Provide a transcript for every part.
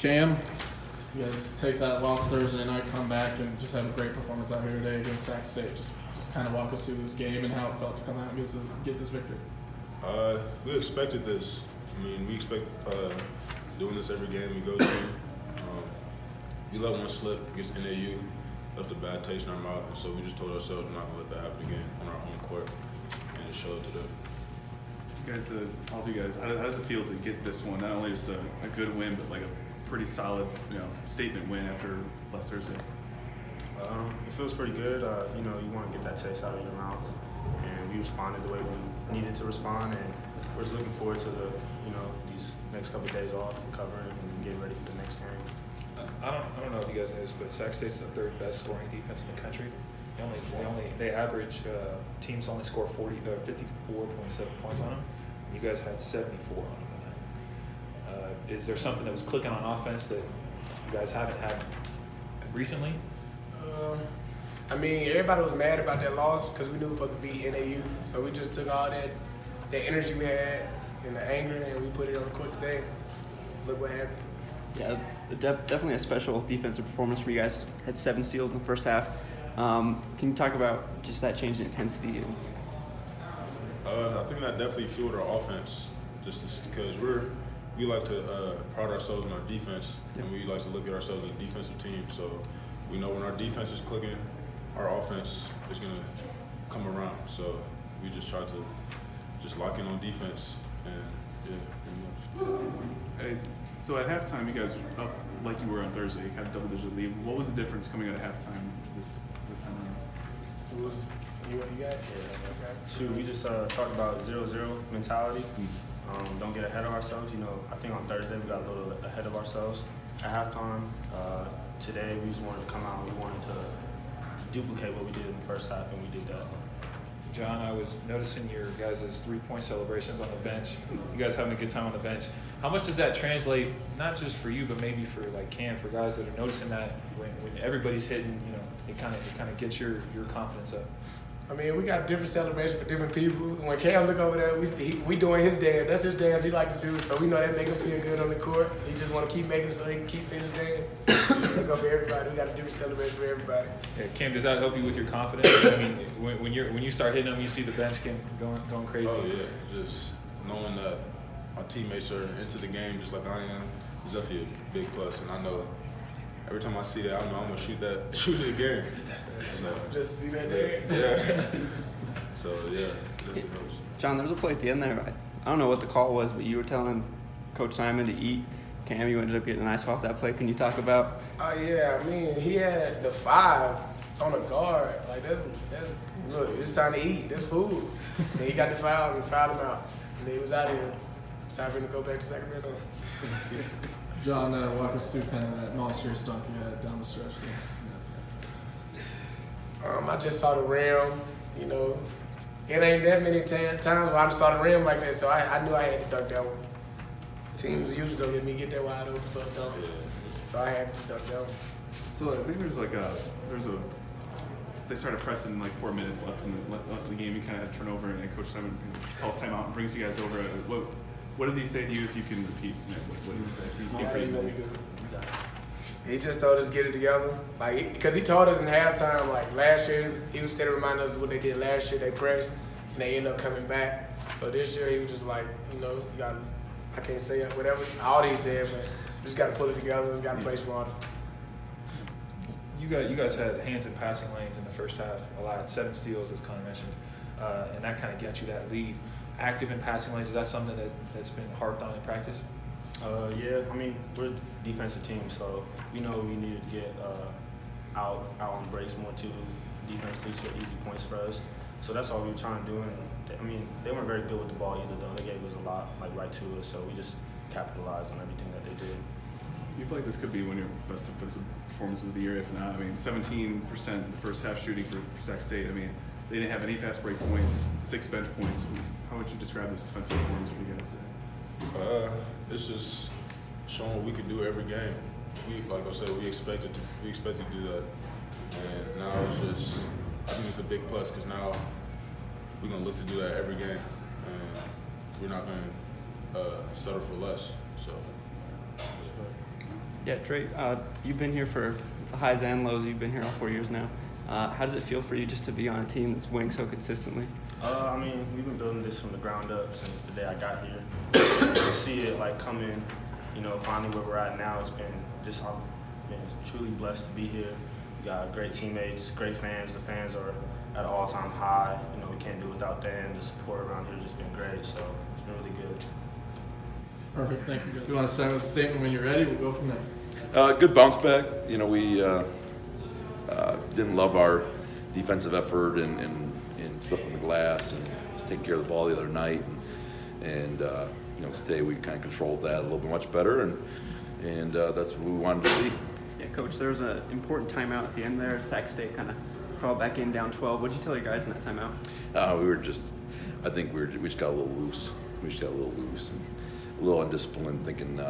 Cam, you guys take that loss Thursday night, come back, and just have a great performance out here today against Sac State. Just kind of walk us through this game and how it felt to come out and get this victory. We expected this. I mean, we expect doing this every game we go to. We let one slip against NAU, left a bad taste in our mouth, and so we just told ourselves we're not going to let that happen again on our home court, and it showed today. Guys, all of you guys, how does it feel to get this one? Not only just a good win, but like a pretty solid, statement win after last Thursday. It feels pretty good. You want to get that taste out of your mouth, and we responded the way we needed to respond, and we're just looking forward to these next couple of days off, recovering, and getting ready for the next game. I don't know if you guys know this, but Sac State's the third best scoring defense in the country. They average teams only score 54.7 points on them. You guys had 74 on them. Is there something that was clicking on offense that you guys haven't had recently? Everybody was mad about that loss because we knew we were supposed to beat NAU. So we just took all that energy we had and the anger, and we put it on the court today. Look what happened. Yeah, definitely a special defensive performance for you guys. Had 7 steals in the first half. Can you talk about just that change in intensity? I think that definitely fueled our offense, just because we like to pride ourselves on our defense, and we like to look at ourselves as a defensive team. So we know when our defense is clicking, our offense is going to come around. So we just try to just lock in on defense, and pretty much. Hey, so at halftime, you guys were up like you were on Thursday. You had a double-digit lead. What was the difference coming out of halftime this time around? You got? Shoot, we just talked about 0-0 mentality. Don't get ahead of ourselves. I think on Thursday we got a little ahead of ourselves at halftime. Today we just wanted to come out and we wanted to duplicate what we did in the first half, and we did that. John, I was noticing your guys' three-point celebrations on the bench. You guys having a good time on the bench. How much does that translate, not just for you, but maybe for like Cam, for guys that are noticing that when everybody's hitting, it kind of gets your confidence up? We got different celebrations for different people. When Cam look over there, we doing his dance. That's his dance he like to do, so we know that makes him feel good on the court. He just want to keep making it so he can keep seeing his dance. They go for everybody. We got a different celebration for everybody. Yeah, Cam, does that help you with your confidence? When you start hitting them, you see the bench going crazy. Oh yeah, just knowing that my teammates are into the game just like I am is definitely a big plus, and I know. Every time I see that, I know I'm gonna shoot it again. So, just see that dance. Yeah. So yeah. John, there was a play at the end there. I don't know what the call was, but you were telling Coach Simon to eat. Cam, you ended up getting a nice off that play. Can you talk about? Oh yeah, he had the 5 on the guard. Like that's look, it's time to eat. This food. And he got the foul and fouled him out. And he was out of here. It's time for him to go back to Sacramento. John, walk us through kind of that monstrous dunk you had down the stretch there. I just saw the rim. It ain't that many times where I just saw the rim like that, so I knew I had to dunk that one. Teams usually don't let me get that wide open for a dunk, so I had to dunk that one. So I think they started pressing like 4 minutes left in the game. You kind of had turnover, and Coach Simon calls timeout and brings you guys over. What did he say to you, if you can repeat? What did he say? He seemed pretty good. He just told us to get it together. Because he told us in halftime, last year, he was steady reminding us of what they did last year. They pressed, and they ended up coming back. So this year, he was just like, you got, I can't say whatever, all he said, but you just got to pull it together and got to play smarter. You guys had hands in passing lanes in the first half a lot, 7 steals, as Connor mentioned, and that kind of got you that lead. Active in passing lanes, is that something that's been harped on in practice? Yeah, we're a defensive team, so we know we needed to get out on breaks more too. Defense leads to easy points for us. So that's all we were trying to do. And they weren't very good with the ball either, though. They gave us a lot, right to us, so we just capitalized on everything that they did. You feel like this could be one of your best defensive performances of the year, if not. 17% the first half shooting for Sac State. They didn't have any fast break points, 6 bench points. How would you describe this defensive performance for you guys today? It's just showing what we can do every game. Like I said, we expected to do that, and now I think it's a big plus because now we're gonna look to do that every game, and we're not gonna settle for less. So. Yeah, Drake, you've been here for the highs and lows. You've been here all 4 years now. How does it feel for you just to be on a team that's winning so consistently? I mean, we've been building this from the ground up since the day I got here. To see it like come in, finally where we're at now, it's been just I've been truly blessed to be here. We got great teammates, great fans. The fans are at an all-time high. We can't do without them. The support around here has just been great. So it's been really good. Perfect. Thank you. If you want to start with a statement when you're ready, we'll go from there. Good bounce back. We didn't love our defensive effort and stuff on the glass and taking care of the ball the other night. And today we kind of controlled that a little bit much better, and that's what we wanted to see. Yeah, Coach, there was an important timeout at the end there. Sac State kind of crawled back in down 12. What did you tell your guys in that timeout? I think we just got a little loose. We just got a little loose and a little undisciplined, thinking,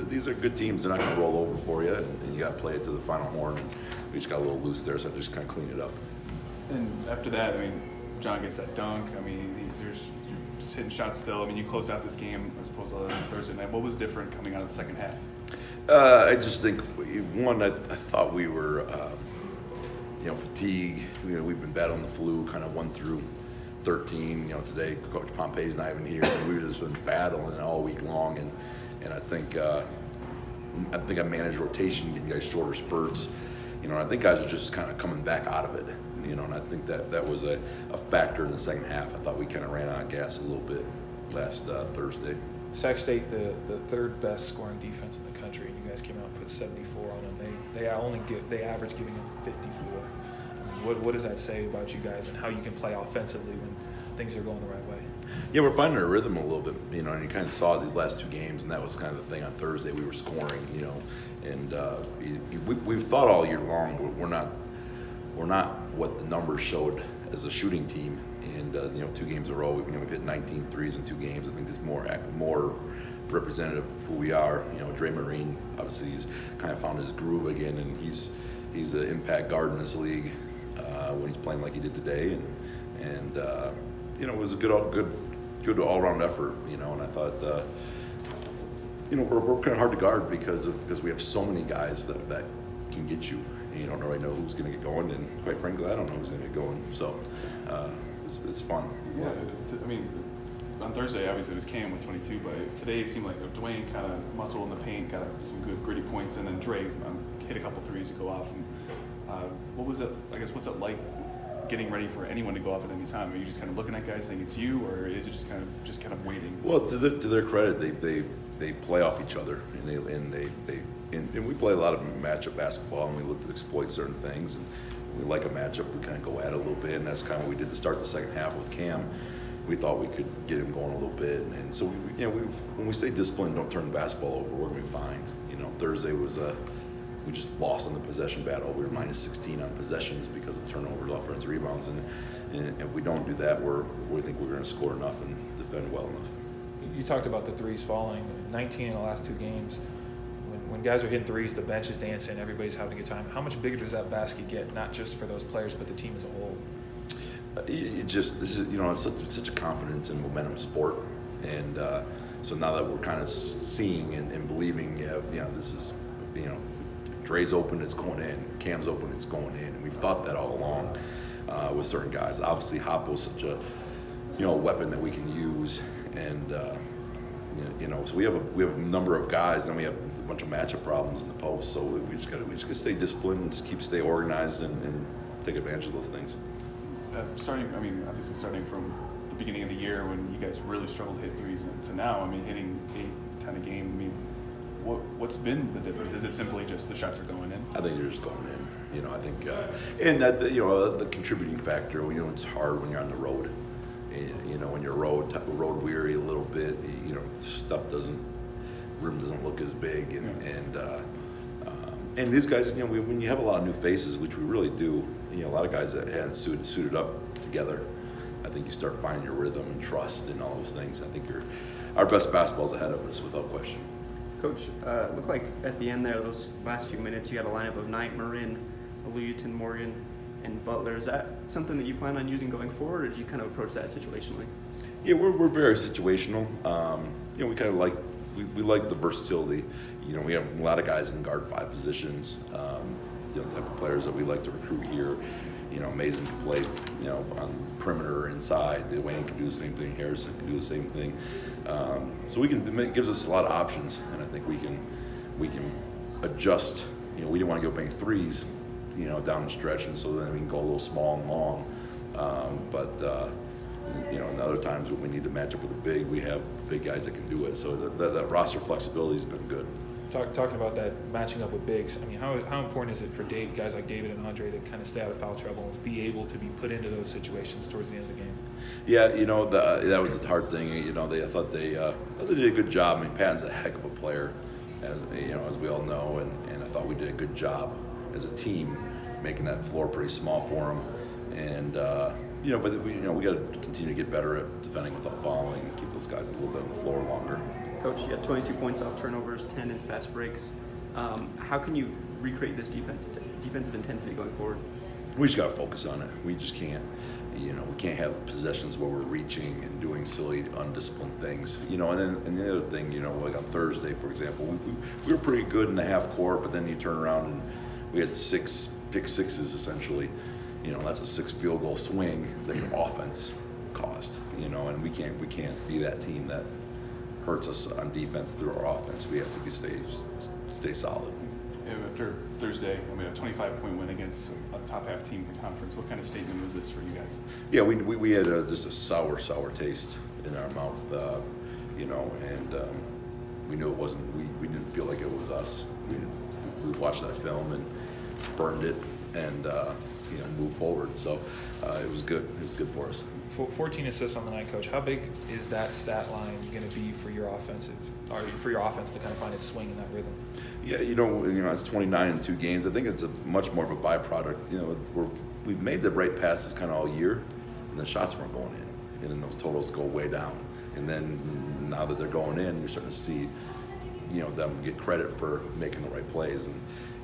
these are good teams. They're not going to roll over for you, and you got to play it to the final horn. And we just got a little loose there, so I just kind of cleaned it up. And after that, John gets that dunk. You're just hitting shots still. You closed out this game as opposed to Thursday night. What was different coming out of the second half? I just think, one, I thought we were, fatigued. We've been battling the flu, kind of 1 through 13. Today Coach Pompey's not even here. We've just been battling all week long, and I think I managed rotation, getting guys shorter spurts. And I think guys are just kind of coming back out of it. And I think that was a factor in the second half. I thought we kind of ran out of gas a little bit last Thursday. Sac State, the third best scoring defense in the country, and you guys came out and put 74 on them. They average giving them 54. What does that say about you guys and how you can play offensively when things are going the right way? Yeah, we're finding our rhythm a little bit, and you kind of saw these last 2 games, and that was kind of the thing on Thursday. We were scoring, and we've thought all year long we're not what the numbers showed as a shooting team. And 2 games in a row, we've hit 19 threes in 2 games. I think that's more representative of who we are. Marin, obviously, he's kind of found his groove again, and he's an impact guard in this league when he's playing like he did today. And it was a good all-around effort. And I thought we're kind of hard to guard because we have so many guys that can get you. And you don't really know who's going to get going, and quite frankly, I don't know who's going to get going. So it's fun. Yeah, on Thursday, obviously, it was Cam with 22, but today it seemed like Dwayne kind of muscled in the paint, got some good gritty points, and then Dre hit a couple threes to go off. And what was it? I guess what's it like getting ready for anyone to go off at any time? Are you just kind of looking at guys saying it's you, or is it just kind of waiting? Well, to their credit, they play off each other, and we play a lot of matchup basketball, and we look to exploit certain things. And when we like a matchup, we kind of go at it a little bit, and that's kind of what we did to start the second half with Cam. We thought we could get him going a little bit, and so when we stay disciplined, don't turn the basketball over, we're gonna be fine. Thursday was we just lost on the possession battle. We were minus 16 on possessions because of turnovers, offensive rebounds, and if we don't do that, we think we're going to score enough and defend well enough. You talked about the threes falling, 19 in the last 2 games. When guys are hitting threes, the bench is dancing, everybody's having a good time. How much bigger does that basket get, not just for those players, but the team as a whole? It's such a confidence and momentum sport, and so now that we're kind of seeing and believing, this is, if Dre's open, it's going in. Cam's open, it's going in, and we've thought that all along with certain guys. Obviously, Hoppo's such a weapon that we can use, and so we have a number of guys, and then we have a bunch of matchup problems in the post. So we just got to stay disciplined, and stay organized, and take advantage of those things. Starting from the beginning of the year when you guys really struggled to hit threes, and to now, hitting 8, 10 a game. What's been the difference? Is it simply just the shots are going in? I think they're just going in. I think, and that the contributing factor. It's hard when you're on the road. When you're road weary a little bit, room doesn't look as big, and these guys, when you have a lot of new faces, which we really do, a lot of guys that hadn't suited up together, I think you start finding your rhythm and trust and all those things. I think our best basketball's ahead of us without question. Coach, looked like at the end there, those last few minutes, you had a lineup of Knight, Marin, Oluyitan, Morgan, and Butler. Is that something that you plan on using going forward, or do you kind of approach that situationally? Yeah, we're very situational. We kind of like we like the versatility. You know, we have a lot of guys in guard 5 positions. You know, the type of players that we like to recruit here. You know, Mason can play, you know, on perimeter inside. Dwayne can do the same thing. Harrison can do the same thing. So it gives us a lot of options, and I think we can adjust. You know, we didn't want to go playing threes, you know, down the stretch, and so then we can go a little small and long. You know, and other times when we need to match up with a big, we have big guys that can do it. So that roster flexibility has been good. Talking about that matching up with bigs, I mean, how important is it for guys like David and Andre to kind of stay out of foul trouble and be able to be put into those situations towards the end of the game? Yeah, you know, that was the hard thing. You know, I thought they did a good job. I mean, Patton's a heck of a player, as we all know, and I thought we did a good job as a team making that floor pretty small for him. And but we got to continue to get better at defending without fouling and keep those guys a little bit on the floor longer. Coach, you had 22 points off turnovers, 10 in fast breaks. How can you recreate this defensive intensity going forward? We just got to focus on it. We just can't, we can't have possessions where we're reaching and doing silly, undisciplined things. And the other thing, like on Thursday, for example, we were pretty good in the half court, but then you turn around and we had 6 pick sixes essentially. That's a 6 field goal swing that your offense caused. And we can't be that team that hurts us on defense through our offense. We have to stay solid. Yeah, after Thursday, a 25-point win against a top half team in the conference. What kind of statement was this for you guys? Yeah, we had just a sour taste in our mouth, and we knew it wasn't. We didn't feel like it was us. We watched that film and burned it, and moved forward. So it was good. It was good for us. 14 assists on the night, Coach. How big is that stat line going to be for your offense to kind of find its swing in that rhythm? Yeah, it's 29 in 2 games. I think it's much more of a byproduct. We've made the right passes kind of all year, and the shots weren't going in, and then those totals go way down. And then now that they're going in, you're starting to see, them get credit for making the right plays. And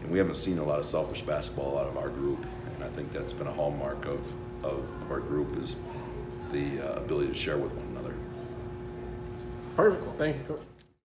we haven't seen a lot of selfish basketball out of our group, and I think that's been a hallmark of our group is the ability to share with one another. Perfect. Thank you, Coach.